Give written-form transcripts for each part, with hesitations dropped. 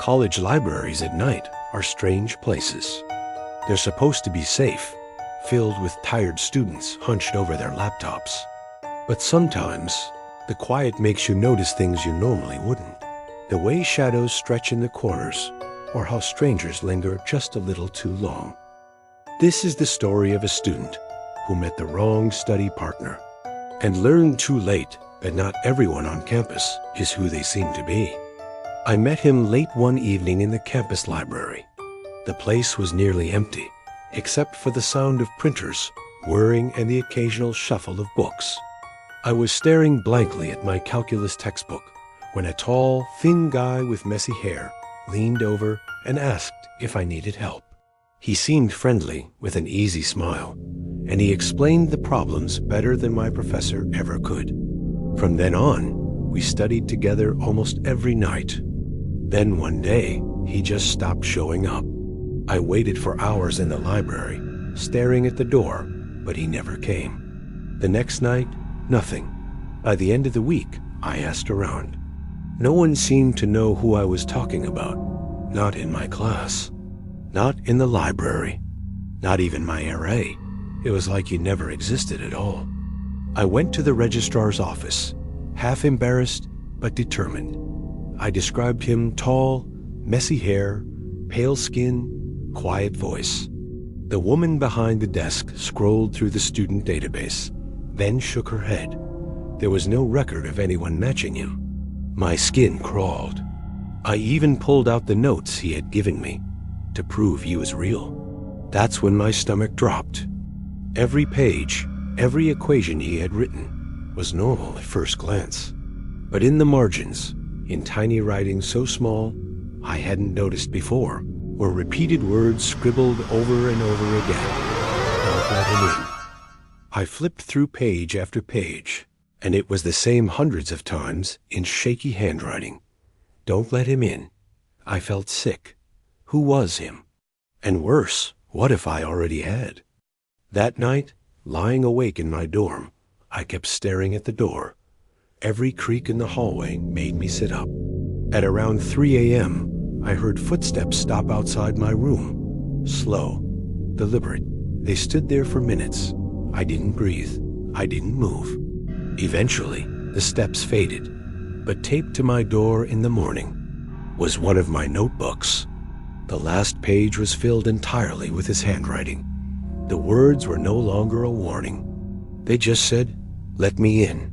College libraries at night are strange places. They're supposed to be safe, filled with tired students hunched over their laptops. But sometimes, the quiet makes you notice things you normally wouldn't. The way shadows stretch in the corners, or how strangers linger just a little too long. This is the story of a student who met the wrong study partner and learned too late that not everyone on campus is who they seem to be. I met him late one evening in the campus library. The place was nearly empty, except for the sound of printers whirring and the occasional shuffle of books. I was staring blankly at my calculus textbook when a tall, thin guy with messy hair leaned over and asked if I needed help. He seemed friendly with an easy smile, and he explained the problems better than my professor ever could. From then on, we studied together almost every night. Then one day, he just stopped showing up. I waited for hours in the library, staring at the door, but he never came. The next night, nothing. By the end of the week, I asked around. No one seemed to know who I was talking about. Not in my class. Not in the library. Not even my RA. It was like he never existed at all. I went to the registrar's office, half embarrassed but determined. I described him tall, messy hair, pale skin, quiet voice. The woman behind the desk scrolled through the student database, then shook her head. There was no record of anyone matching him. My skin crawled. I even pulled out the notes he had given me to prove he was real. That's when my stomach dropped. Every page, every equation he had written was normal at first glance. But in the margins, in tiny writing so small I hadn't noticed before, were repeated words scribbled over and over again. Don't let him in. I flipped through page after page, and it was the same hundreds of times in shaky handwriting. Don't let him in. I felt sick. Who was him? And worse, what if I already had? That night, lying awake in my dorm, I kept staring at the door. Every creak in the hallway made me sit up. At around 3 a.m., I heard footsteps stop outside my room. Slow, deliberate. They stood there for minutes. I didn't breathe. I didn't move. Eventually, the steps faded, but taped to my door in the morning was one of my notebooks. The last page was filled entirely with his handwriting. The words were no longer a warning. They just said, "Let me in."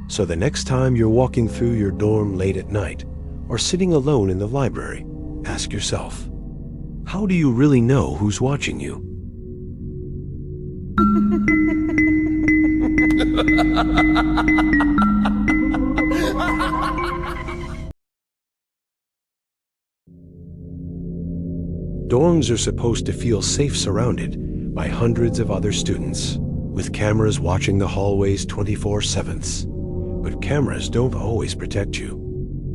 So the next time you're walking through your dorm late at night or sitting alone in the library, ask yourself, how do you really know who's watching you? Dorms are supposed to feel safe surrounded by hundreds of other students, with cameras watching the hallways 24/7. But cameras don't always protect you.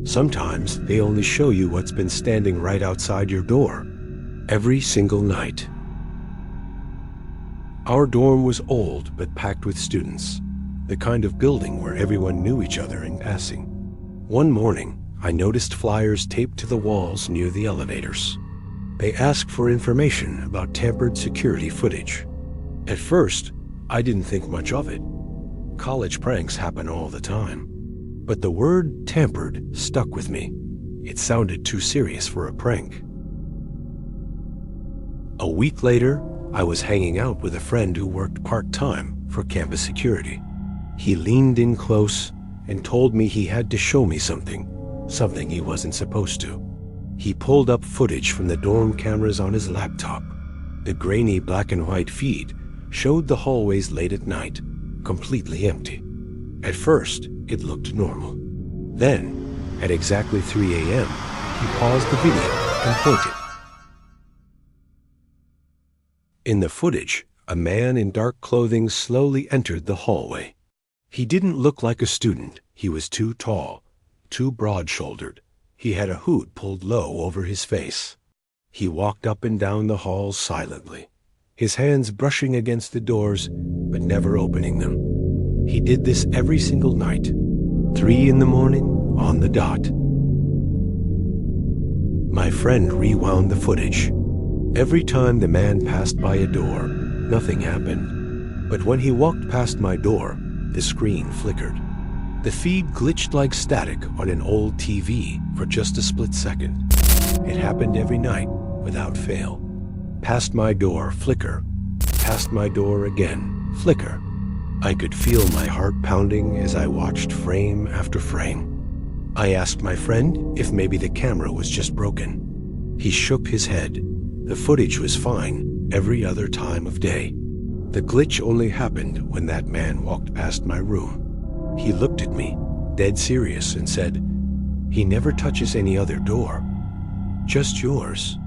Sometimes they only show you what's been standing right outside your door, every single night. Our dorm was old but packed with students, the kind of building where everyone knew each other in passing. One morning, I noticed flyers taped to the walls near the elevators. They asked for information about tampered security footage. At first, I didn't think much of it. College pranks happen all the time. But the word tampered stuck with me. It sounded too serious for a prank. A week later, I was hanging out with a friend who worked part-time for campus security. He leaned in close and told me he had to show me something he wasn't supposed to. He pulled up footage from the dorm cameras on his laptop. The grainy black and white feed showed the hallways late at night, completely empty. At first, it looked normal. Then, at exactly 3 a.m., he paused the video and pointed. In the footage, a man in dark clothing slowly entered the hallway. He didn't look like a student. He was too tall, too broad-shouldered. He had a hood pulled low over his face. He walked up and down the halls silently, his hands brushing against the doors but never opening them. He did this every single night. 3 in the morning, on the dot. My friend rewound the footage. Every time the man passed by a door, nothing happened. But when he walked past my door, the screen flickered. The feed glitched like static on an old TV for just a split second. It happened every night, without fail. Past my door, flicker. Past my door again, flicker. I could feel my heart pounding as I watched frame after frame. I asked my friend if maybe the camera was just broken. He shook his head. The footage was fine every other time of day. The glitch only happened when that man walked past my room. He looked at me, dead serious, and said, "He never touches any other door. Just yours."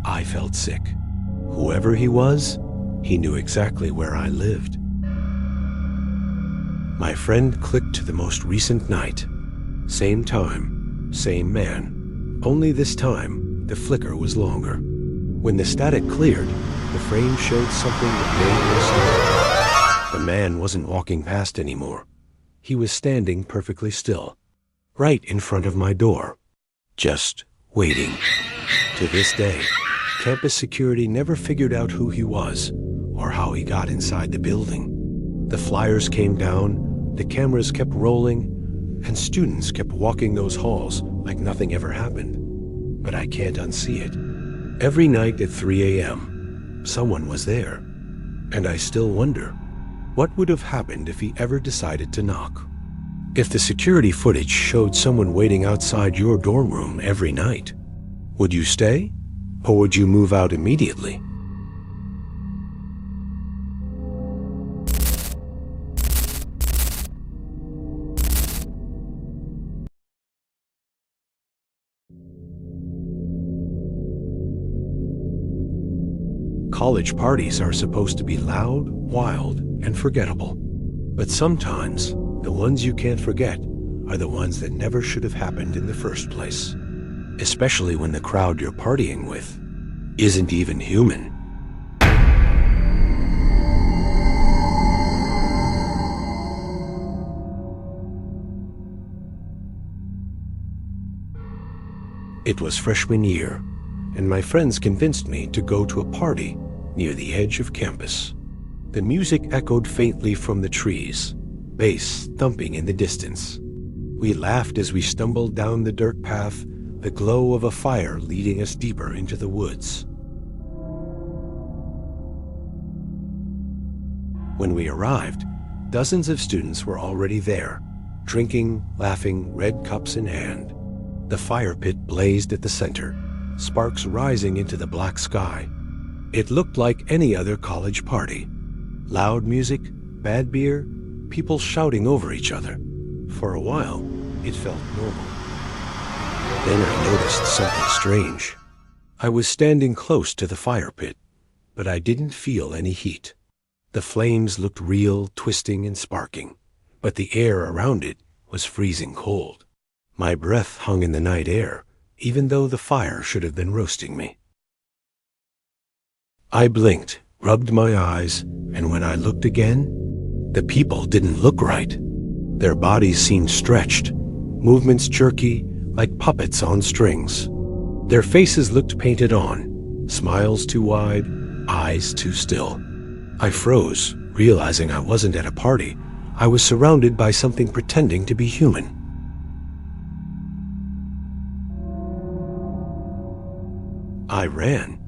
I felt sick. Whoever he was, he knew exactly where I lived. My friend clicked to the most recent night. Same time, same man. Only this time, the flicker was longer. When the static cleared, the frame showed something that made me stop. The man wasn't walking past anymore. He was standing perfectly still, right in front of my door, just waiting. To this day, campus security never figured out who he was or how he got inside the building. The flyers came down, the cameras kept rolling, and students kept walking those halls like nothing ever happened. But I can't unsee it. Every night at 3 a.m., someone was there. And I still wonder, what would have happened if he ever decided to knock? If the security footage showed someone waiting outside your dorm room every night, would you stay? Or would you move out immediately? College parties are supposed to be loud, wild, and forgettable. But sometimes, the ones you can't forget are the ones that never should have happened in the first place. Especially when the crowd you're partying with isn't even human. It was freshman year, and my friends convinced me to go to a party near the edge of campus. The music echoed faintly from the trees, bass thumping in the distance. We laughed as we stumbled down the dirt path, the glow of a fire leading us deeper into the woods. When we arrived, dozens of students were already there, drinking, laughing, red cups in hand. The fire pit blazed at the center, sparks rising into the black sky. It looked like any other college party. Loud music, bad beer, people shouting over each other. For a while, it felt normal. Then I noticed something strange. I was standing close to the fire pit, but I didn't feel any heat. The flames looked real, twisting and sparking, but the air around it was freezing cold. My breath hung in the night air, even though the fire should have been roasting me. I blinked, rubbed my eyes, and when I looked again, the people didn't look right. Their bodies seemed stretched, movements jerky, like puppets on strings. Their faces looked painted on, smiles too wide, eyes too still. I froze, realizing I wasn't at a party. I was surrounded by something pretending to be human. I ran.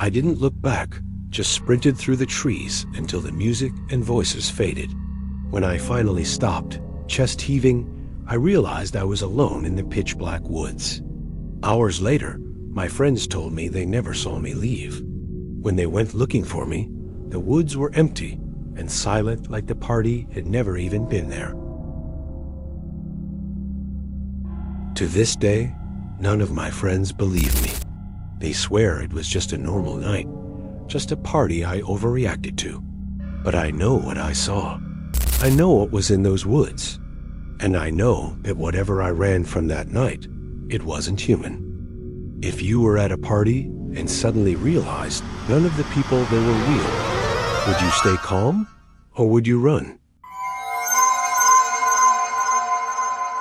I didn't look back, just sprinted through the trees until the music and voices faded. When I finally stopped, chest heaving, I realized I was alone in the pitch-black woods. Hours later, my friends told me they never saw me leave. When they went looking for me, the woods were empty and silent like the party had never even been there. To this day, none of my friends believe me. They swear it was just a normal night, just a party I overreacted to. But I know what I saw. I know what was in those woods. And I know that whatever I ran from that night, it wasn't human. If you were at a party and suddenly realized none of the people there were real, would you stay calm or would you run?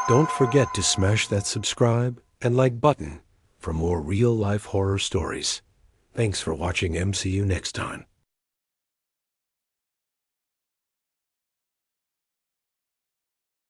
Don't forget to smash that subscribe and like button for more real-life horror stories. Thanks for watching. See you next time.